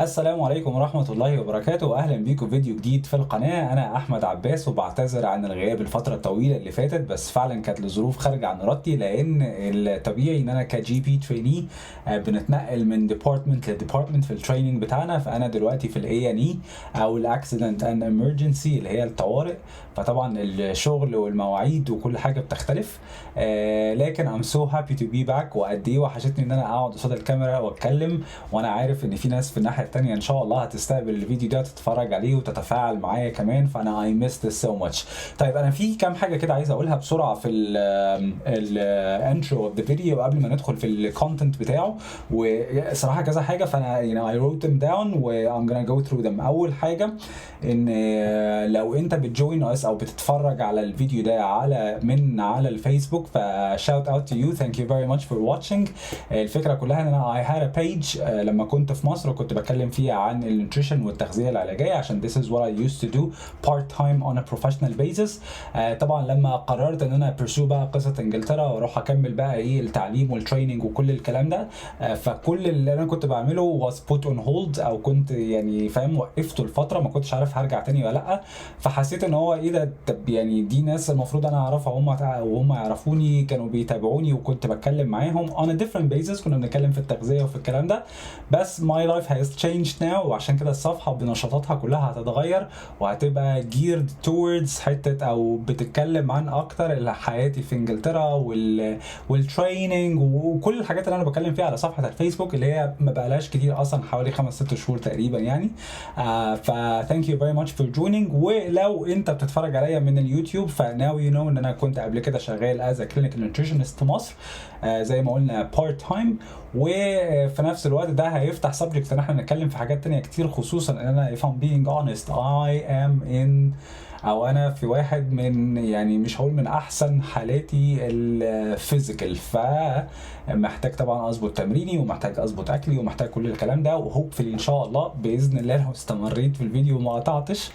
السلام عليكم ورحمة الله وبركاته، وأهلا بيكم في فيديو جديد في القناة. أنا أحمد عباس وبعتذر عن الغياب الفترة الطويلة اللي فاتت، بس فعلا كانت لظروف خارجة عن إرادتي، لأن الطبيعي إن أنا كجي بي تريني بنتنقل من ديبارتمنت لديبارتمنت في التريننج بتاعنا. فأنا دلوقتي في الاي ان اي أو الاكسيدنت اند امرجنسي اللي هي الطوارئ، فطبعا الشغل والمواعيد وكل حاجة بتختلف. لكن I'm so happy to be back، وقد إيه وحشتني إن أنا أقعد قصاد الكاميرا وأتكلم، وانا عارف ان في ناس في الناحيه التانيه ان شاء الله هتستقبل الفيديو ده تتفرج عليه وتتفاعل معايا كمان. فانا I missed this so much. طيب انا في كام حاجه كده عايز اقولها بسرعه في الانترو اوف ذا فيديو قبل ما ندخل في الكونتنت بتاعه، وصراحه كذا حاجه فانا I wrote them down و I'm gonna go through them. اول حاجه ان لو انت بتجوين اس او بتتفرج على الفيديو ده على الفيسبوك، فشاوت اوت تو يو، ثانك يو فيري ماتش فور واتشنج. الفكره كلها ان انا I had a page لما كنت في مصر وكنت بتكلم فيها عن النيوتريشن والتغذيه العلاجيه، عشان this is what I used to do part time on a professional basis. طبعا لما قررت ان انا pursue بقى قصه انجلترا واروح اكمل بقى ايه التعليم والتريننج وكل الكلام ده، فكل اللي انا كنت بعمله was put on hold، او كنت يعني فاهم وقفته الفتره، ما كنتش عارف هرجع تاني ولا لا. فحسيت ان هو ايه ده، طب يعني دي ناس المفروض انا اعرفها وهم يعرفوني، كانوا بيتابعوني وكنت بتكلم معاهم on a different basis، كنا بنتكلم في التغذيه وفي الكلام ده. بس my life has changed now، وعشان كده الصفحه بنشاطاتها كلها هتتغير وهتبقى geared towards حته او بتتكلم عن اكتر حياتي في انجلترا والتريننج وكل الحاجات اللي انا بتكلم فيها على صفحه الفيسبوك، اللي هي ما بقالهاش كتير اصلا، حوالي 5-6 شهور تقريبا يعني. ف thank you very much for joining. ولو انت بتتفرج عليا من اليوتيوب فناو يو نو ان انا كنت قبل كده شغال as a clinical nutritionist في مصر، زي ما قلنا part time، وفي نفس الوقت ده هيفتح subject ان احنا نتكلم في حاجات تانية كتير، خصوصا ان انا if I'm being honest I am in او انا في واحد من يعني مش هقول من احسن حالاتي الفيزيكال، فمحتاج طبعا اظبط تمريني ومحتاج اظبط اكلي ومحتاج كل الكلام ده. وهوبفلي ان شاء الله باذن الله لو استمريت في الفيديو وما قطعتش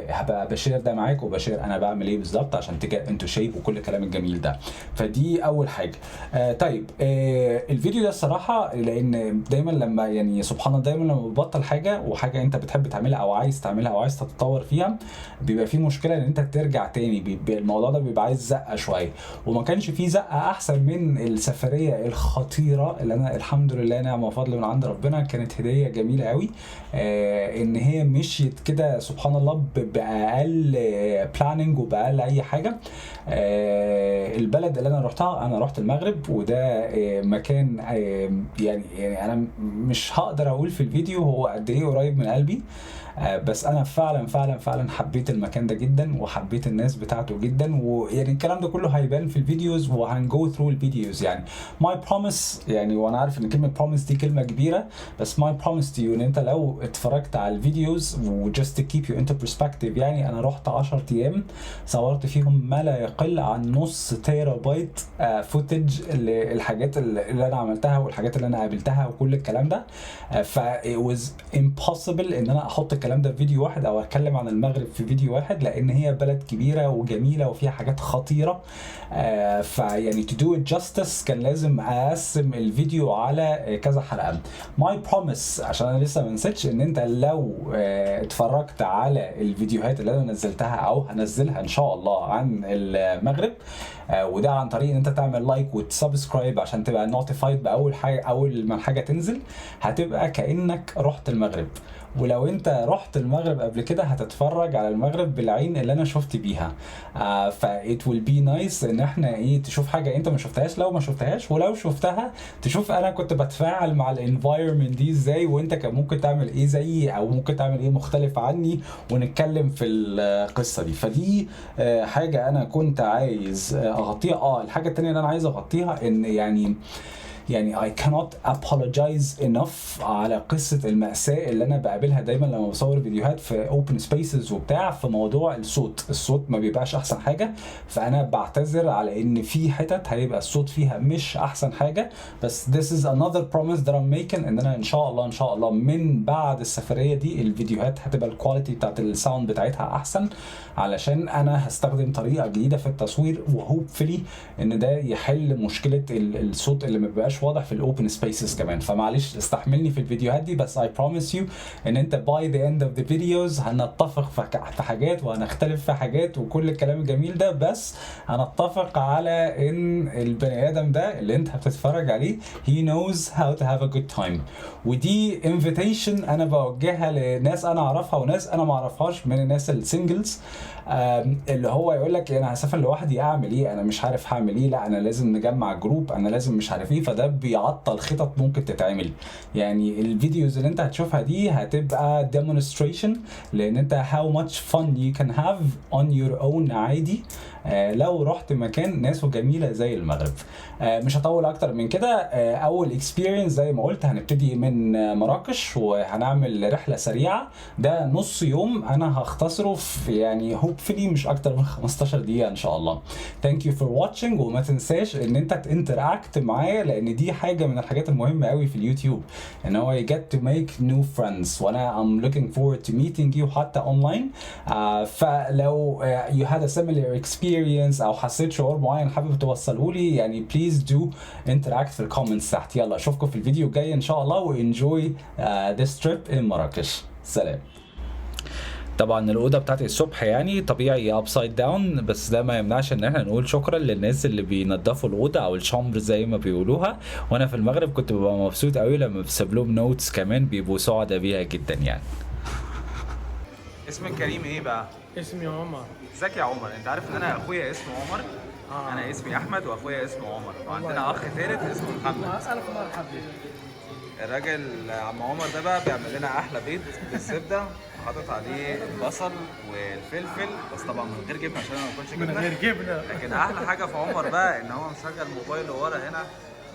هبقى بشير ده معاك وبشير انا بعمل ايه بالظبط عشان تجي انتوا شايف وكل الكلام الجميل ده. فدي اول حاجه. طيب الفيديو ده الصراحه، لان دايما لما يعني سبحان الله دايما لما بتبطل حاجه وحاجه انت بتحب تعملها او عايز تعملها او عايز تتطور فيها، بيبقى في مشكله ان انت ترجع تاني، الموضوع ده بيبقى عايز زقه شويه. وما كانش في زقه احسن من السفريه الخطيره اللي انا الحمد لله نعمه وفضل من عند ربنا، كانت هديه جميله قوي. ان هي مشيت كده سبحان الله باقل بلاننج وباقل اي حاجه. البلد اللي انا رحتها، انا رحت المغرب، وده مكان يعني انا مش هقدر اقول في الفيديو هو قد ايه قريب من قلبي، بس انا فعلا فعلا فعلا حبيت المكان ده جدا وحبيت الناس بتاعته جدا. ويعني الكلام ده كله هيبان في الفيديوز وهنجو ثرو الفيديوز يعني. ماي بروميس يعني، وانا عارف ان كلمه بروميس دي كلمه كبيره، بس ماي بروميس تو يو ان انت لو اتفرجت على الفيديوز وجست تو كيب يو انت برسبكتيف، يعني انا رحت 10 ايام صورت فيهم ما لا يقل عن نص تيرا بايت فوتج الحاجات اللي انا عملتها والحاجات اللي انا قابلتها وكل الكلام ده. ف it was impossible ان انا احط الكلام ده في فيديو واحد او اتكلم عن المغرب في فيديو واحد، لان هي بلد كبيره وجميله وفيها حاجات خطيره. فيعني to do it justice كان لازم اقسم الفيديو على كذا حلقه. ماي بروميس عشان انا لسه ما نسيتش، ان انت لو اتفرجت على الفيديوهات اللي انا نزلتها او هنزلها ان شاء الله عن المغرب، وده عن طريق ان انت تعمل لايك وتسبسكرايب عشان تبقى نوتيفايد باول حاجه، اول ما الحاجه تنزل هتبقى كانك رحت المغرب. ولو انت رحت المغرب قبل كده هتتفرج على المغرب بالعين اللي انا شفت بيها. it will be nice ان احنا ايه تشوف حاجه انت ما شفتهاش لو ما شفتهاش، ولو شفتها تشوف انا كنت بتفاعل مع الانفايرمنت دي ازاي، وانت كان ممكن تعمل ايه زيي او ممكن تعمل ايه مختلف عني، ونتكلم في القصه دي. فدي حاجه انا كنت عايز اغطيها. الحاجه التانية اللي انا عايز اغطيها ان يعني I cannot apologize enough على قصة المأساة اللي أنا بقابلها دايما لما بصور فيديوهات في open spaces وبتاع، في موضوع الصوت ما بيبقاش أحسن حاجة. فأنا بعتذر على إن في حتت هيبقى الصوت فيها مش أحسن حاجة، بس this is another promise that I'm making، إن أنا إن شاء الله من بعد السفرية دي الفيديوهات هتبقى الكواليتي بتاعت الساوند بتاعتها أحسن، علشان أنا هستخدم طريقة جديدة في التصوير، وهوبفلي إن ده يحل مشكلة الصوت اللي ما بيبقاش بيبقاش واضح في الاوبن سبيسز كمان. فمعلش استحملني في الفيديوهات دي، بس I promise you ان انت by the end of the videos هنتفق في حاجات وهنختلف في حاجات وكل الكلام الجميل ده، بس هنتفق على ان البني ادم ده اللي انت بتتفرج عليه he knows how to have a good time. ودي invitation انا بوجهها لناس انا اعرفها وناس انا ما اعرفهاش من الناس السنجلز، اللي هو يقول لك انا هسافر لوحدي اعمل ايه، انا مش عارف هعمل ايه، لا انا لازم نجمع جروب، انا لازم مش عارف ايه. فده بيعطل خطط ممكن تتعمل. يعني الفيديوز اللي انت هتشوفها دي هتبقى demonstration لان انت how much fun you can have on your own عادي لو رحت مكان ناسه جميله زي المغرب. مش هطول اكتر من كده. اول experience زي ما قلت هنبتدي من مراكش وهنعمل رحله سريعه، ده نص يوم انا هختصره في يعني hopefully مش اكتر من 15 دقيقه ان شاء الله. thank you for watching، وما تنساش ان انت تinteract معايا لان دي حاجه من الحاجات المهمه قوي في اليوتيوب، ان هو you get to make new friends، وانا I'm looking forward to meeting you حتى اونلاين. فلو you had a similar experience او حسيت شعور معين حابب توصله لي يعني please do interact في الكومنتس تحت. يلا اشوفكم في الفيديو الجاي ان شاء الله، وenjoy this trip in مراكش. سلام. طبعا الاوضه بتاعتي الصبح يعني طبيعي ابسايد داون، بس ده ما يمنعش ان احنا نقول شكرا للناس اللي بينظفوا الاوضه او الشامبر زي ما بيقولوها. وانا في المغرب كنت ببقى مبسوط قوي لما بسيب لهم نوتس كمان، بيبقوا سعداء بيها جدا يعني. اسمك كريم ايه بقى؟ اسمي عمر. ازيك يا عمر؟ انت عارف ان انا اخويا اسمه عمر؟ انا اسمي احمد واخويا اسمه عمر، وعندنا اخ ثالث اسمه محمد. الف مرحبا. الراجل عم عمر ده بقى بيعمل لنا احلى بيض بالزبده، حاطط عليه البصل والفلفل، بس طبعا من غير جبنه عشان انا ما باكلش جبنه. من غير جبنه. لكن احلى حاجه في عمر بقى ان هو مشغل موبايله ورا هنا،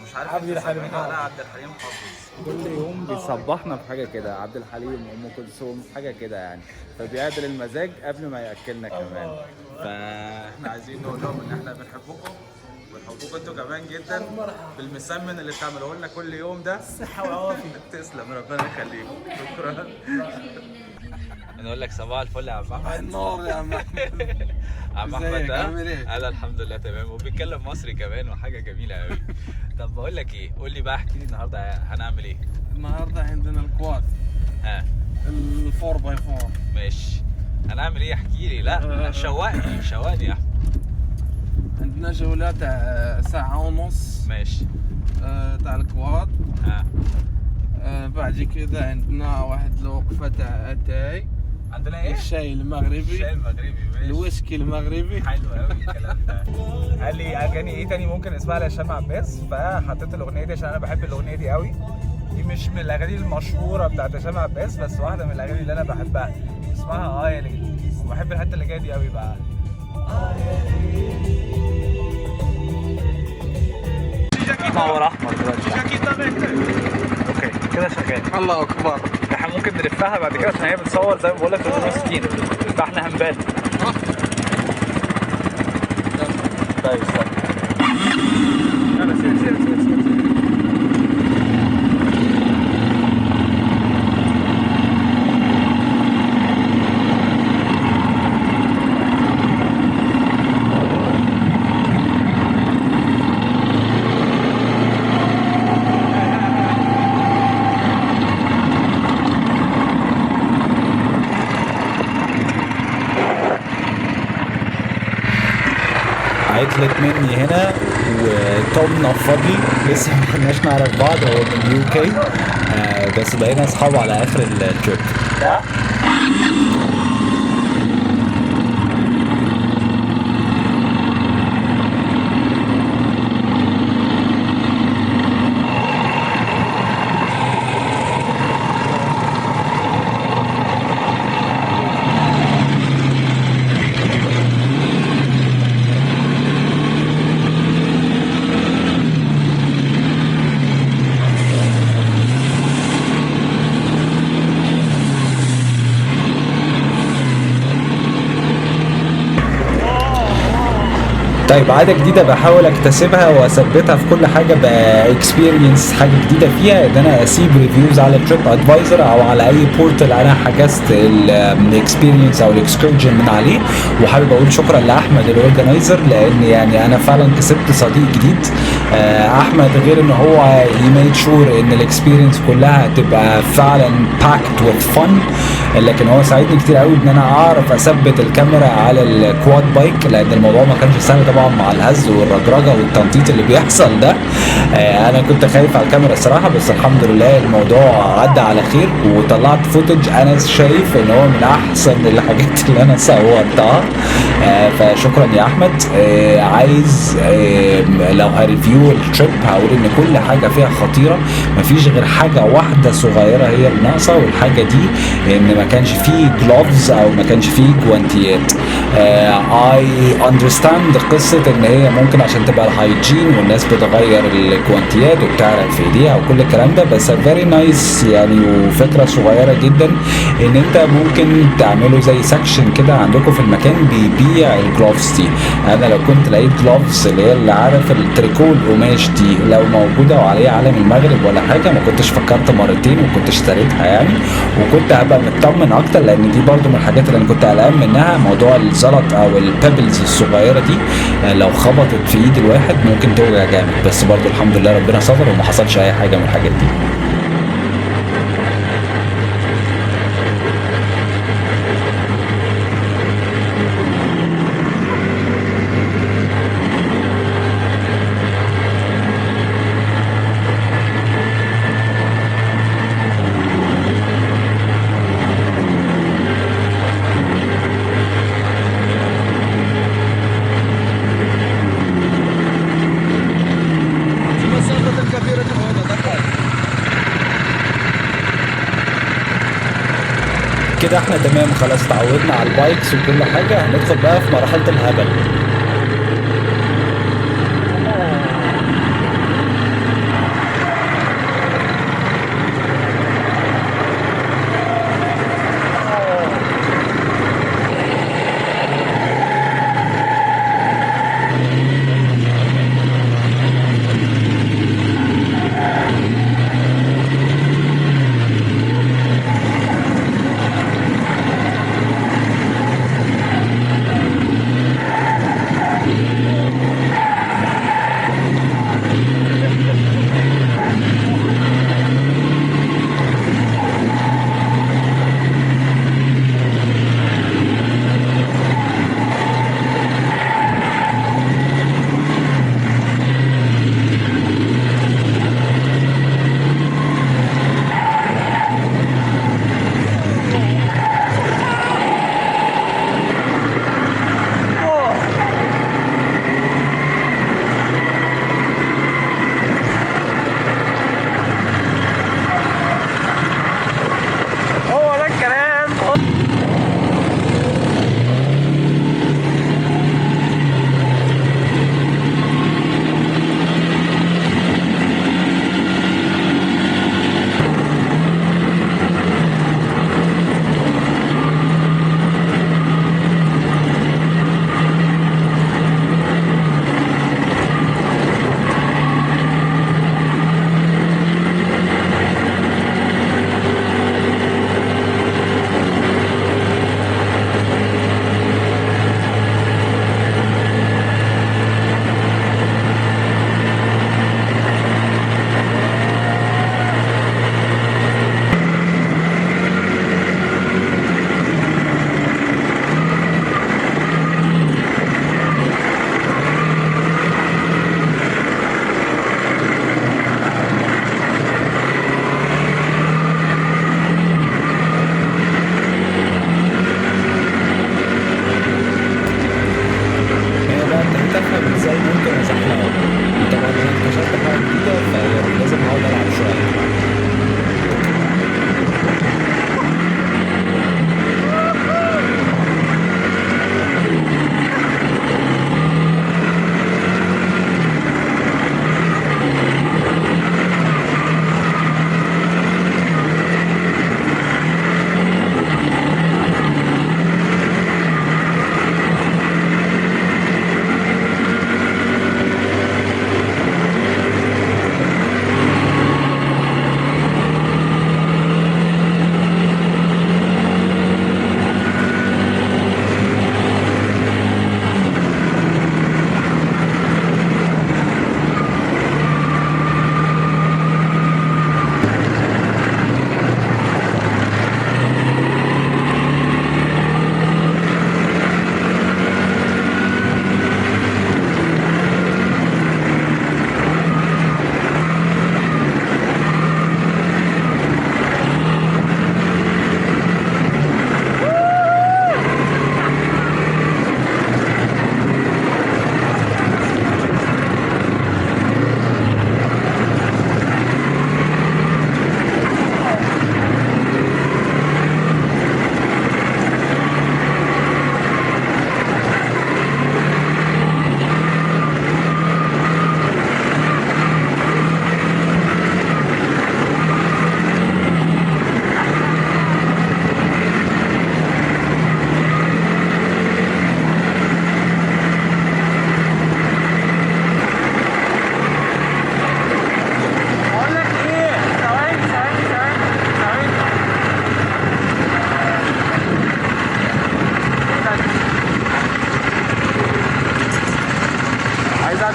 مش عارف عبد الحليم لا عبد الحليم حافظ. كل يوم بيصبحنا بحاجه كده، عبد الحليم وام كلثوم حاجه كده يعني، فبيعدل المزاج قبل ما ياكلنا كمان. فاحنا عايزين نقول لهم ان احنا بنحبكم وبنحبكم انتوا كمان جدا بالمسمن اللي بتعملوه لنا كل يوم ده. صحه وعافيه. تسلم ربنا يخليكم. شكرا. نقول لك صباح الفل يا عم احمد. النور يا عم احمد. عم احمد ده انا الحمد لله تمام، وبيتكلم مصري كمان وحاجه جميله قوي. طب بقول لك ايه، قول لي بقى احكي لي النهارده هنعمل ايه؟ النهارده عندنا الكواد. الفور باي فور. ماشي. هنعمل ايه؟ احكي لي. لا شوقني شوقني يا احمد. عندنا جولة تاع ساعة ونص. ماشي. تاع الكواد. بعد كده عندنا واحد الوقفة تاع اتاي. عندنا ايه؟ الشاي المغربي. الشاي المغربي ماشي. الويسكي المغربي. حلو قوي الكلام ده. قال لي اغاني ايه تاني ممكن اسمعها لهشام عباس، فحطيت الاغنيه دي عشان انا بحب الاغنيه دي قوي. دي مش من الاغاني المشهوره بتاعت هشام عباس، بس واحده من الاغاني اللي انا بحبها، اسمها يا ليل، وبحب الحته اللي جايه دي قوي بقى. نور احمر دلوقتي. اوكي كده شغال. الله اكبر. احنا ممكن نلفها بعد كده عشان هي بتصور زي ما بقول لك 360، فاحنا هنبان. طيب استنى. يلا سير. عطلت مني هنا وتوم نفضلي، لسه ما كناش نعرف بعض، هو من اليو كي بس بقينا اصحاب على اخر التريب. طيب عادة جديدة بحاول اكتسبها واثبتها في كل حاجة باكسبيرينس حاجة جديدة فيها، ان انا اسيب ريفيوز على تريب ادفايزر او على اي بورتال انا حجزت الاكسبيرينس او الاكسكرجن من عليه. وحابب اقول شكرا لاحمد الاورجنايزر، لان يعني انا فعلا كسبت صديق جديد. احمد غير ان هو يميد شور ان الاكسبيرينس كلها تبقى فعلا باكت وذ فن، لكن هو ساعدني كتير قوي ان انا اعرف اثبت الكاميرا على الكواد بايك، لان الموضوع ما كانش سهل طبعا مع الهز والرجرجه والتنطيط اللي بيحصل ده. انا كنت خايف على الكاميرا الصراحه، بس الحمد لله الموضوع عدى على خير، وطلعت فوتج انا شايف ان هو من احسن الحاجات اللي انا صورتها. فشكرا يا احمد. عايز لو هريفيو التريب هقول ان كل حاجه فيها خطيره، مفيش غير حاجه واحده صغيره هي اللي ناقصه، والحاجه دي ان ما كانش فيه جلوفز او ما كانش فيه جوانتيات. اي اندرستاند قصه ان هي ممكن عشان تبقى الهايجين والناس بتغير الجوانتيات وبتعرق في ايديها وكل الكلام ده، بس فيري نايس يعني، وفكره صغيره جدا ان انت ممكن تعملوا زي سكشن كده عندكم في المكان بيبيع الجلوفز دي. انا لو كنت لقيت جلوفز اللي هي اللي عارف التريكو القماش دي لو موجوده وعليها علم المغرب ولا حاجه، ما كنتش فكرت مرتين وكنت اشتريتها يعني، وكنت هبقى مطمن اكتر، لان دي برضو من الحاجات اللي انا كنت قلقان منها، موضوع الزلط او البيبلز الصغيره دي لو خبطت في ايد الواحد ممكن توجع جامد، بس برضو الحمد لله ربنا ستر وما حصلش اي حاجه من الحاجات دي. كده احنا تمام خلاص، اتعودنا على البايكس وكل حاجه، هندخل بقى في مرحله الهبل.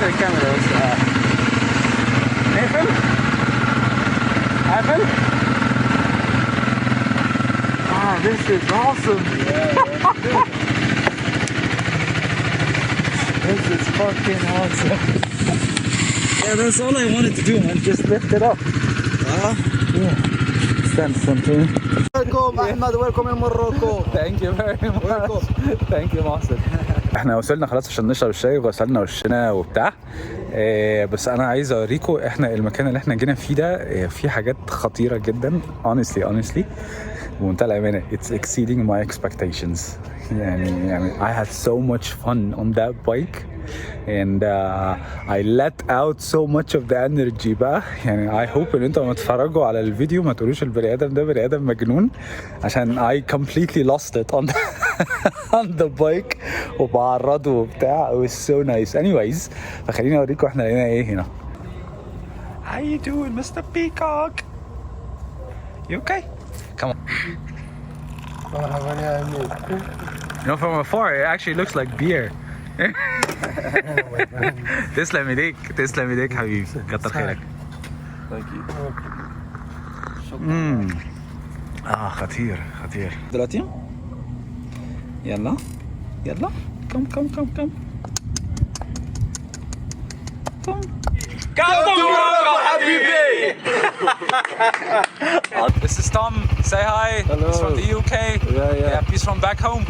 اقفل الكاميرا بس. نقفل؟ قافل؟ This is awesome. This is fucking awesome. Yeah, that's all I wanted to do, man. Just lift it up. Yeah. Stand. Welcome Ahmed, welcome in Morocco. Thank you very much. Thank you محسن. احنا وصلنا خلاص عشان نشرب الشاي وغسلنا وشنا وبتاع. بس انا عايز اوريكم احنا المكان اللي احنا جينا فيه ده فيه حاجات خطيرة جدا. honestly بمنتهى الأمانة it's exceeding my expectations. يعني I had so much fun on that bike and I let out so much of the energy بقى. يعني I hope ان انتوا لما تتفرجوا على الفيديو ما تقولوش البني ادم ده بني ادم مجنون، عشان I completely lost it on the on the bike وبعرضه وبتاع. it was so nice. anyways فخليني اوريكم احنا لقينا ايه هنا. How you doing Mr. Peacock? You okay? Come on. You know, from afar it actually looks like beer. تسلم ايديك حبيبي، كتر خيرك. Thank you. خطير دلوقتي. يلا كم حبيبي. This is Tom. Say hi. Hello. He's from the UK. Yeah. He's from back home.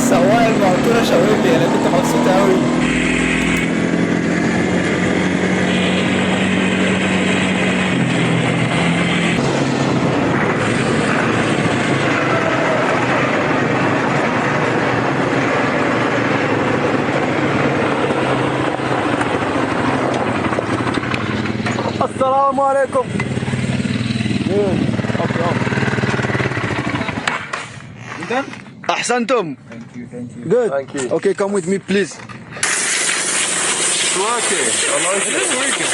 سواق المقطورة شاور لي، انا كنت مبسوط قوي. السلام عليكم. أحسنتم. Thank you. Good. Thank you. Okay, come with me, please. It's working. I like it. It's working.